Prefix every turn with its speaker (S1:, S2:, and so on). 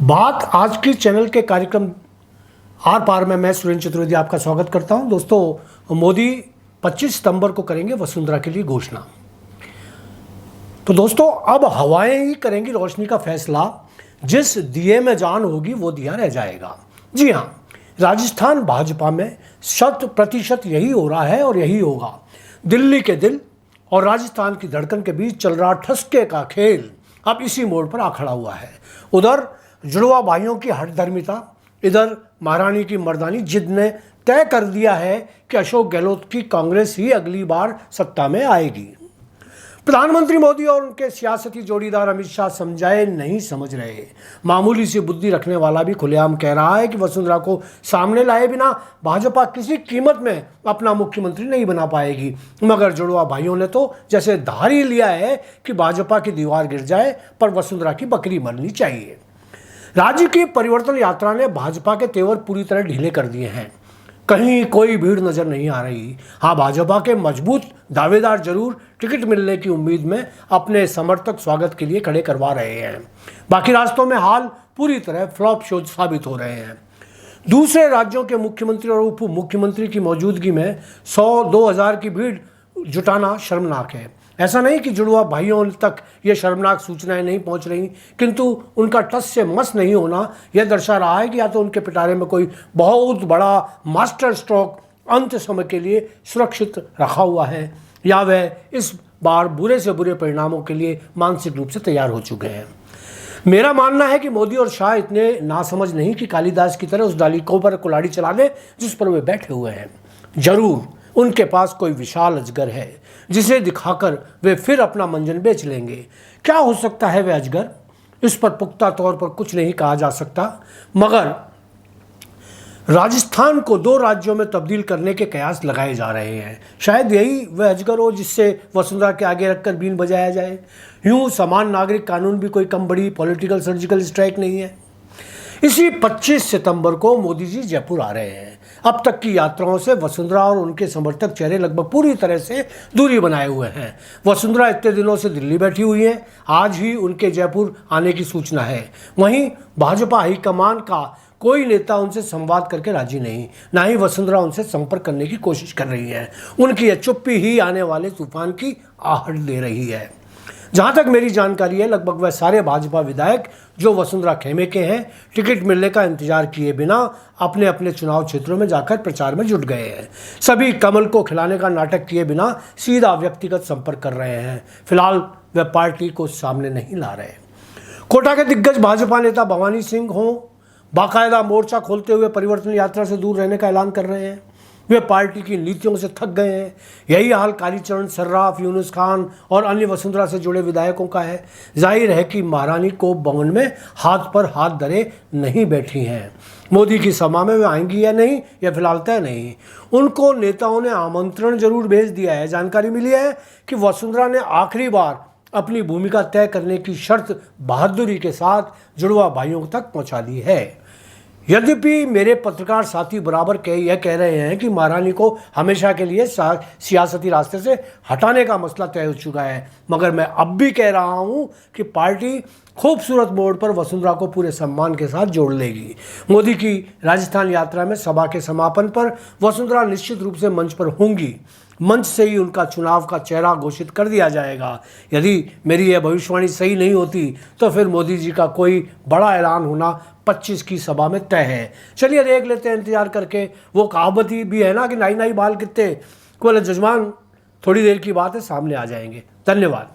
S1: बात आज की चैनल के कार्यक्रम आर पार में मैं सुरेंद्र चतुर्वेदी आपका स्वागत करता हूं। दोस्तों, मोदी 25 सितंबर को करेंगे वसुंधरा के लिए घोषणा। तो दोस्तों, अब हवाएं ही करेंगी रोशनी का फैसला। जिस दिए में जान होगी वो दिया रह जाएगा। जी हां, राजस्थान भाजपा में 100% यही हो रहा है और यही होगा। दिल्ली के दिल और राजस्थान की धड़कन के बीच चल रहा ठसके का खेल अब इसी मोड़ पर आ खड़ा हुआ है। उधर जुड़वा भाइयों की हठधर्मिता, इधर महारानी की मर्दानी जिद ने तय कर दिया है कि अशोक गहलोत की कांग्रेस ही अगली बार सत्ता में आएगी। प्रधानमंत्री मोदी और उनके सियासती जोड़ीदार अमित शाह समझाए नहीं समझ रहे। मामूली सी बुद्धि रखने वाला भी खुलेआम कह रहा है कि वसुंधरा को सामने लाए बिना भाजपा किसी कीमत में अपना मुख्यमंत्री नहीं बना पाएगी। मगर जुड़वा भाइयों ने तो जैसे धार ही लिया है कि भाजपा की दीवार गिर जाए पर वसुंधरा की बकरी मरनी चाहिए। राज्य की परिवर्तन यात्रा ने भाजपा के तेवर पूरी तरह ढीले कर दिए हैं। कहीं कोई भीड़ नजर नहीं आ रही। हाँ, भाजपा के मजबूत दावेदार जरूर टिकट मिलने की उम्मीद में अपने समर्थक स्वागत के लिए खड़े करवा रहे हैं। बाकी रास्तों में हाल पूरी तरह फ्लॉप शो साबित हो रहे हैं। दूसरे राज्यों के मुख्यमंत्री और उप मुख्यमंत्री की मौजूदगी में 100-2000 की भीड़ जुटाना शर्मनाक है। ऐसा नहीं कि जुड़वा भाइयों तक ये शर्मनाक सूचनाएं नहीं पहुंच रही, किंतु उनका टस से मस नहीं होना यह दर्शा रहा है कि या तो उनके पिटारे में कोई बहुत बड़ा मास्टर स्ट्रोक अंत समय के लिए सुरक्षित रखा हुआ है, या वह इस बार बुरे से बुरे परिणामों के लिए मानसिक रूप से तैयार हो चुके हैं। मेरा मानना है कि मोदी और शाह इतने नासमझ नहीं कि कालिदास की तरह उस डाली को पर कुल्हाड़ी चला दें जिस पर वे बैठे हुए हैं। जरूर उनके पास कोई विशाल अजगर है जिसे दिखाकर वे फिर अपना मंजन बेच लेंगे। क्या हो सकता है वह अजगर, इस पर पुख्ता तौर पर कुछ नहीं कहा जा सकता, मगर राजस्थान को 2 राज्यों में तब्दील करने के कयास लगाए जा रहे हैं। शायद यही वह अजगर हो जिससे वसुंधरा के आगे रखकर बीन बजाया जाए। यूं समान नागरिक कानून भी कोई कम बड़ी पॉलिटिकल सर्जिकल स्ट्राइक नहीं है। इसी 25 सितंबर को मोदी जी जयपुर आ रहे हैं। अब तक की यात्राओं से वसुंधरा और उनके समर्थक चेहरे लगभग पूरी तरह से दूरी बनाए हुए हैं। वसुंधरा इतने दिनों से दिल्ली बैठी हुई है, आज ही उनके जयपुर आने की सूचना है। वहीं भाजपा हाईकमान का कोई नेता उनसे संवाद करके राजी नहीं, ना ही वसुंधरा उनसे संपर्क करने की कोशिश कर रही है। उनकी यह चुप्पी ही आने वाले तूफान की आहट दे रही है। जहां तक मेरी जानकारी है, लगभग वह सारे भाजपा विधायक जो वसुंधरा खेमे के हैं, टिकट मिलने का इंतजार किए बिना अपने अपने चुनाव क्षेत्रों में जाकर प्रचार में जुट गए हैं। सभी कमल को खिलाने का नाटक किए बिना सीधा व्यक्तिगत संपर्क कर रहे हैं। फिलहाल वह पार्टी को सामने नहीं ला रहे। कोटा के दिग्गज भाजपा नेता भवानी सिंह हों, बाकायदा मोर्चा खोलते हुए परिवर्तन यात्रा से दूर रहने का ऐलान कर रहे हैं। वे पार्टी की नीतियों से थक गए हैं। यही हाल कालीचरण सर्राफ, यूनुस खान और अन्य वसुंधरा से जुड़े विधायकों का है। जाहिर है कि महारानी को भवन में हाथ पर हाथ धरे नहीं बैठी हैं। मोदी की सभा में वे आएंगी या नहीं, यह फिलहाल तय नहीं। उनको नेताओं ने आमंत्रण जरूर भेज दिया है। जानकारी मिली है कि वसुंधरा ने आखिरी बार अपनी भूमिका तय करने की शर्त बहादुरी के साथ जुड़वा भाइयों तक पहुंचा दी है। यद्यपि मेरे पत्रकार साथी बराबर यह कह रहे हैं कि महारानी को हमेशा के लिए सियासती रास्ते से हटाने का मसला तय हो चुका है, मगर मैं अब भी कह रहा हूं कि पार्टी खूबसूरत मोड़ पर वसुंधरा को पूरे सम्मान के साथ जोड़ लेगी। मोदी की राजस्थान यात्रा में सभा के समापन पर वसुंधरा निश्चित रूप से मंच पर होंगी। मंच से ही उनका चुनाव का चेहरा घोषित कर दिया जाएगा। यदि मेरी यह भविष्यवाणी सही नहीं होती तो फिर मोदी जी का कोई बड़ा ऐलान होना 25 की सभा में तय है। चलिए देख लेते हैं इंतजार करके। वो कहावत ही भी है ना कि नाई नाई बाल कितने, कोई जजमान, थोड़ी देर की बात है, सामने आ जाएंगे। धन्यवाद।